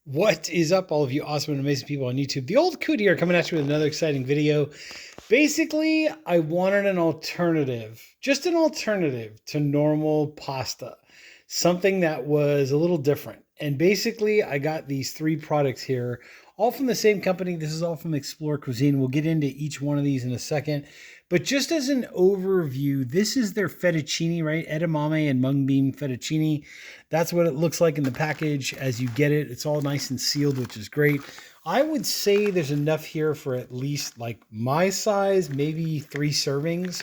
What is up, all of you awesome and amazing people on YouTube? The old coot here coming at you with another exciting video. Basically, I wanted an alternative, just an alternative to normal pasta, something that was a little different. And basically, I got these three products here, all from the same company. This is all from Explore Cuisine. We'll get into each one of these in a second. But just as an overview, this is their fettuccine, right? Edamame and mung bean fettuccine. That's what it looks like in the package as you get it. It's all nice and sealed, which is great. I would say there's enough here for at least like my size, maybe 3 servings.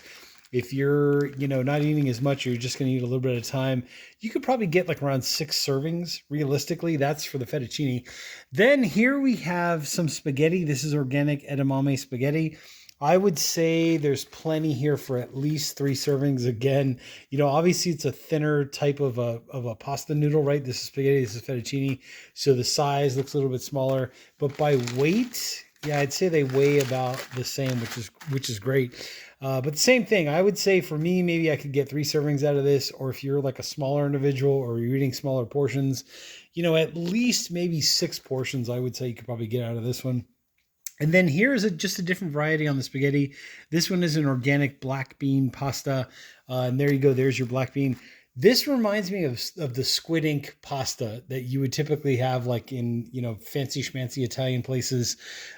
If you're, not eating as much, or you're just going to eat a little bit at a time, you could probably get like around 6 servings. Realistically, that's for the fettuccine. Then here we have some spaghetti. This is organic edamame spaghetti. I would say there's plenty here for at least 3 servings. Again, obviously it's a thinner type of a pasta noodle, right? This is spaghetti, this is fettuccine. So the size looks a little bit smaller, but by weight, yeah, I'd say they weigh about the same, which is great. But the same thing, I would say for me, maybe I could get 3 servings out of this, or if you're like a smaller individual or you're eating smaller portions, at least maybe 6 portions, I would say you could probably get out of this one. And then here's just a different variety on the spaghetti. This one is an organic black bean pasta. And there you go. There's your black bean. This reminds me of the squid ink pasta that you would typically have like in, fancy schmancy Italian places.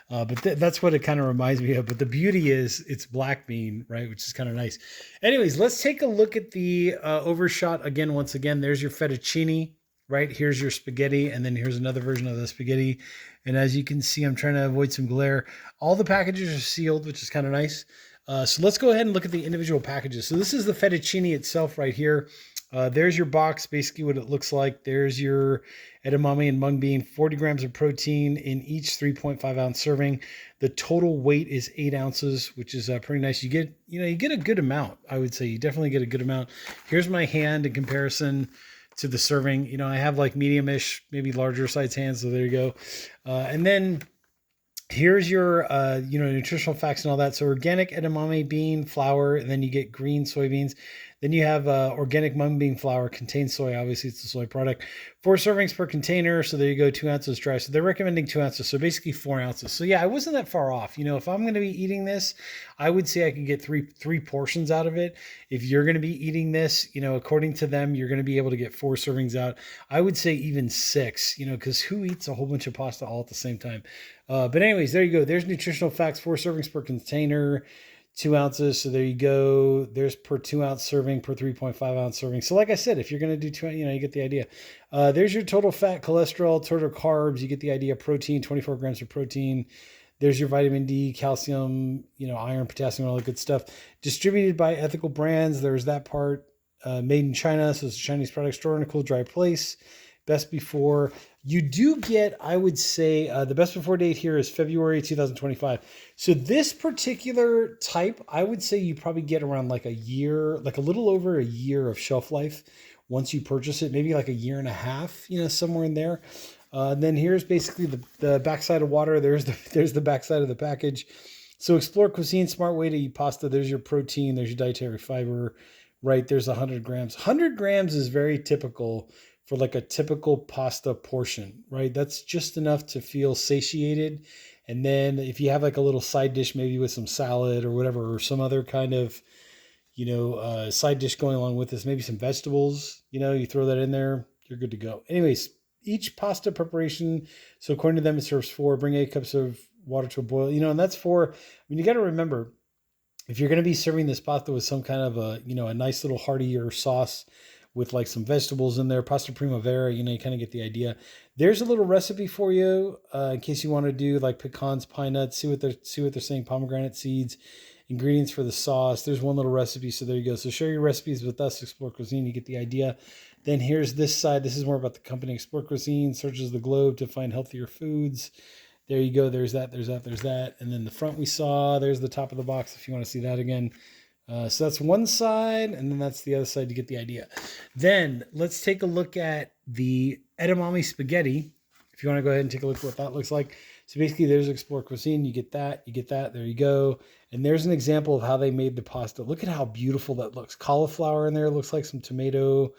But that's what it kind of reminds me of. But the beauty is it's black bean, right? Which is kind of nice. Anyways, let's take a look at the overshot again. Once again, there's your fettuccine. Right, here's your spaghetti, and then here's another version of the spaghetti. And as you can see, I'm trying to avoid some glare. All the packages are sealed, which is kind of nice. So let's go ahead and look at the individual packages. So this is the fettuccine itself right here. There's your box, basically what it looks like. There's your edamame and mung bean, 40 grams of protein in each 3.5 ounce serving. The total weight is 8 ounces, which is pretty nice. You get a good amount, I would say. You definitely get a good amount. Here's my hand in comparison to the serving. I have like medium-ish, maybe larger size hands. So there you go. And then here's your, nutritional facts and all that. So organic edamame bean flour, and then you get green soybeans. Then you have organic mung bean flour, contains soy. Obviously, it's a soy product. 4 servings per container. So there you go, 2 ounces dry. So they're recommending 2 ounces. So basically 4 ounces. So yeah, I wasn't that far off. If I'm going to be eating this, I would say I could get three portions out of it. If you're going to be eating this, according to them, you're going to be able to get 4 servings out. I would say even 6, because who eats a whole bunch of pasta all at the same time? But anyways, there you go. There's nutritional facts, 4 servings per container. 2 ounces. So there you go. There's per 2 ounce serving per 3.5 ounce serving. So like I said, if you're going to do 2, you get the idea. There's your total fat, cholesterol, total carbs. You get the idea. Protein, 24 grams of protein. There's your vitamin D, calcium, iron, potassium, all that good stuff. Distributed by ethical brands. There's that part. Made in China. So it's a Chinese product, stored in a cool, dry place. Best before. You do get, I would say, the best before date here is February 2025. So this particular type, I would say you probably get around like a year, like a little over a year of shelf life once you purchase it, maybe like a year and a half, somewhere in there. Then here's basically the backside of water. There's the backside of the package. So Explore Cuisine, smart way to eat pasta. There's your protein. There's your dietary fiber, right? There's 100 grams. 100 grams is very typical for like a typical pasta portion, right? That's just enough to feel satiated. And then if you have like a little side dish, maybe with some salad or whatever, or some other kind of, side dish going along with this, maybe some vegetables, you throw that in there, you're good to go. Anyways, each pasta preparation, so according to them, it serves 4, bring 8 cups of water to a boil, and that's for, you got to remember, if you're going to be serving this pasta with some kind of a nice little heartier sauce, with like some vegetables in there, pasta primavera, you kind of get the idea. There's a little recipe for you in case you want to do like pecans, pine nuts, see what they're saying, pomegranate seeds, ingredients for the sauce. There's one little recipe, so there you go. So share your recipes with us, Explore Cuisine, you get the idea. Then here's this side. This is more about the company Explore Cuisine, searches the globe to find healthier foods. There you go. There's that. And then the front we saw, there's the top of the box if you want to see that again. So that's one side, and then that's the other side to get the idea. Then let's take a look at the edamame spaghetti. If you want to go ahead and take a look at what that looks like. So basically there's Explore Cuisine. You get that, there you go. And there's an example of how they made the pasta. Look at how beautiful that looks. Cauliflower in there, looks like some tomato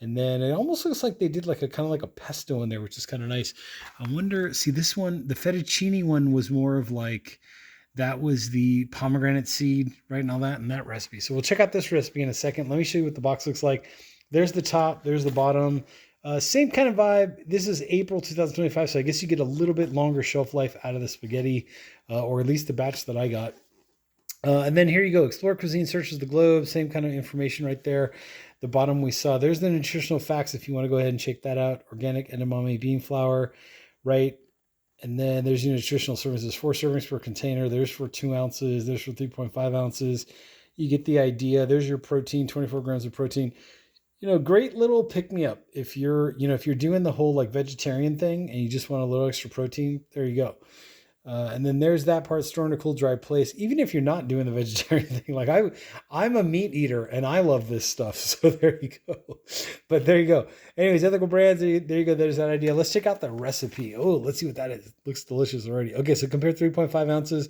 And then it almost looks like they did like a kind of like a pesto in there, which is kind of nice. I wonder, see this one, the fettuccine one was more of like, that was the pomegranate seed, right? And all that in that recipe. So we'll check out this recipe in a second. Let me show you what the box looks like. There's the top, there's the bottom. Same kind of vibe. This is April 2025, so I guess you get a little bit longer shelf life out of the spaghetti, or at least the batch that I got. And then here you go. Explore Cuisine searches the globe. Same kind of information right there. The bottom we saw. There's the nutritional facts if you want to go ahead and check that out. Organic edamame bean flour, right? And then there's your nutritional services. 4 servings per container. There's for 2 ounces. There's for 3.5 ounces. You get the idea. There's your protein, 24 grams of protein. Great little pick me up. If you're doing the whole like vegetarian thing and you just want a little extra protein, there you go. And then there's that part, store in a cool, dry place. Even if you're not doing the vegetarian thing, like I'm a meat eater and I love this stuff. So there you go. But there you go. Anyways, ethical brands, there you go. There's that idea. Let's check out the recipe. Oh, let's see what that is. It looks delicious already. Okay, so compare 3.5 ounces.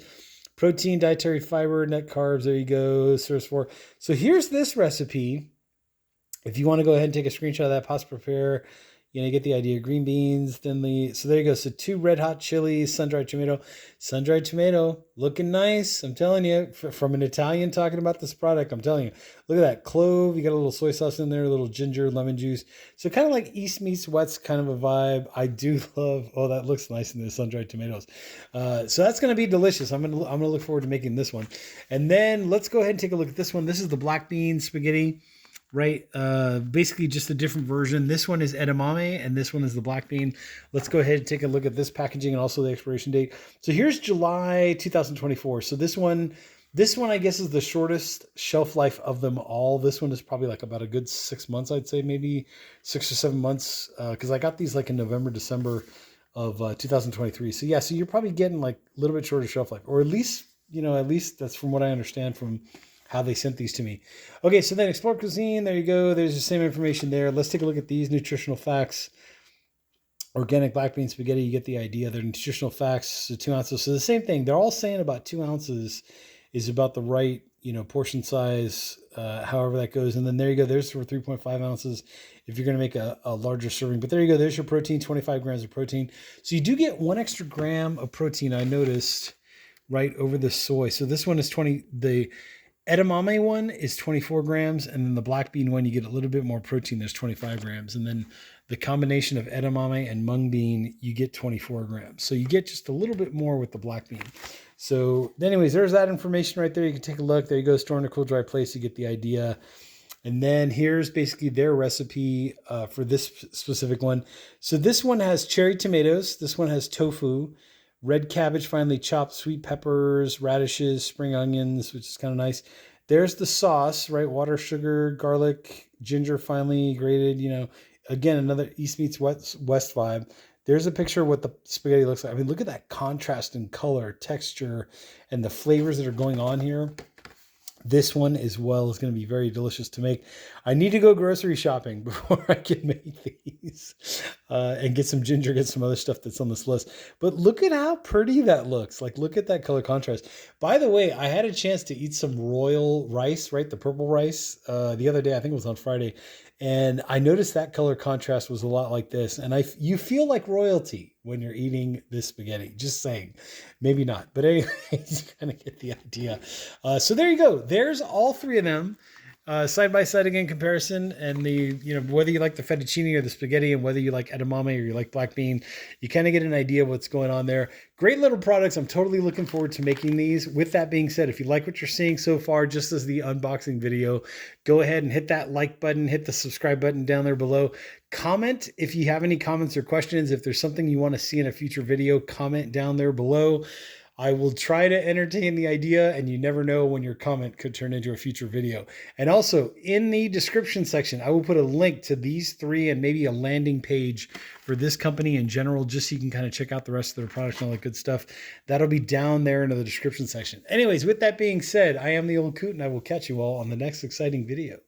Protein, dietary fiber, net carbs. There you go. Serves 4. So here's this recipe. If you want to go ahead and take a screenshot of that, pasta prepare. You get the idea. Green beans, thinly. So there you go. So 2 red hot chilies, sun-dried tomato. Sun-dried tomato, looking nice. I'm telling you, from an Italian talking about this product, I'm telling you. Look at that. Clove, you got a little soy sauce in there, a little ginger, lemon juice. So kind of like East meets West kind of a vibe. I do love, oh, that looks nice in the sun-dried tomatoes. So that's going to be delicious. I'm gonna look forward to making this one. And then let's go ahead and take a look at this one. This is the black bean spaghetti. Right, basically just a different version. This one is edamame and this one is the black bean. Let's go ahead and take a look at this packaging and also the expiration date. So here's July 2024. So this one I guess is the shortest shelf life of them all. This one is probably like about a good 6 months, I'd say, maybe 6 or 7 months, because I got these like in November, December of 2023. So yeah, so you're probably getting like a little bit shorter shelf life, or at least that's from what I understand from how they sent these to me. Okay, so then Explore Cuisine, there you go. There's the same information there. Let's take a look at these nutritional facts. Organic black bean spaghetti, you get the idea. They're nutritional facts, so 2 ounces. So the same thing. They're all saying about 2 ounces is about the right, portion size, however that goes. And then there you go. There's for 3.5 ounces if you're going to make a larger serving. But there you go. There's your protein, 25 grams of protein. So you do get 1 extra gram of protein, I noticed, right over the soy. So this one is 20, the edamame one is 24 grams, and then the black bean one, you get a little bit more protein. There's 25 grams. And then the combination of edamame and mung bean, you get 24 grams. So you get just a little bit more with the black bean. So anyways, there's that information right there. You can take a look. There you go. Store in a cool, dry place. You get the idea. And then here's basically their recipe for this specific one. So this one has cherry tomatoes. This one has tofu. Red cabbage finely chopped, sweet peppers, radishes, spring onions, which is kind of nice. There's the sauce, right? Water, sugar, garlic, ginger finely grated, again, another East meets West vibe. There's a picture of what the spaghetti looks like. I mean, look at that contrast in color, texture, and the flavors that are going on here. This one as well is going to be very delicious to make. I need to go grocery shopping before I can make these and get some ginger, get some other stuff that's on this list. But look at how pretty that looks. Like, look at that color contrast. By the way, I had a chance to eat some royal rice, right? The purple rice the other day. I think it was on Friday. And I noticed that color contrast was a lot like this. And you feel like royalty when you're eating this spaghetti. Just saying. Maybe not. But anyways, you kind of get the idea. So there you go. There's all 3 of them. Side by side again comparison, and whether you like the fettuccine or the spaghetti, and whether you like edamame or you like black bean, you kind of get an idea of what's going on there. Great little products. I'm totally looking forward to making these. With that being said, if you like what you're seeing so far, just as the unboxing video, go ahead and hit that like button, hit the subscribe button down there below. Comment if you have any comments or questions. If there's something you want to see in a future video, comment down there below. I will try to entertain the idea, and you never know when your comment could turn into a future video. And also, in the description section, I will put a link to these 3 and maybe a landing page for this company in general, just so you can kind of check out the rest of their products and all that good stuff. That'll be down there in the description section. Anyways, with that being said, I am the Old Coot, and I will catch you all on the next exciting video.